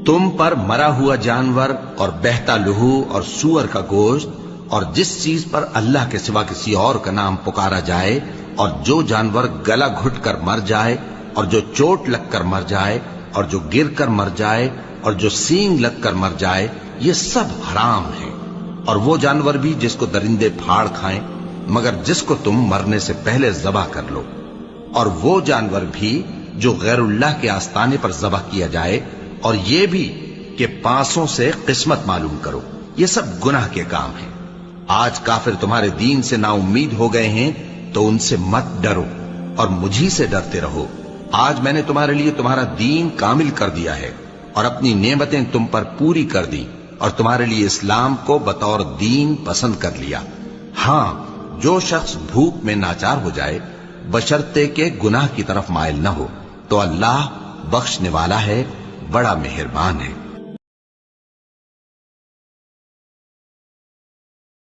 تم پر مرا ہوا جانور اور بہتا لہو اور سور کا گوشت اور جس چیز پر اللہ کے سوا کسی اور کا نام پکارا جائے اور جو جانور گلا گھٹ کر مر جائے اور جو چوٹ لگ کر مر جائے اور جو گر کر مر جائے اور جو سینگ لگ کر مر جائے، یہ سب حرام ہیں، اور وہ جانور بھی جس کو درندے پھاڑ کھائیں مگر جس کو تم مرنے سے پہلے ذبح کر لو، اور وہ جانور بھی جو غیر اللہ کے آستانے پر ذبح کیا جائے، اور یہ بھی کہ پانسوں سے قسمت معلوم کرو، یہ سب گناہ کے کام ہیں۔ آج کافر تمہارے دین سے نا امید ہو گئے ہیں تو ان سے مت ڈرو اور مجھی سے ڈرتے رہو۔ آج میں نے تمہارے لیے تمہارا دین کامل کر دیا ہے اور اپنی نعمتیں تم پر پوری کر دی اور تمہارے لیے اسلام کو بطور دین پسند کر لیا۔ ہاں، جو شخص بھوک میں ناچار ہو جائے بشرطے کہ گناہ کی طرف مائل نہ ہو تو اللہ بخشنے والا ہے، بڑا مہربان ہے۔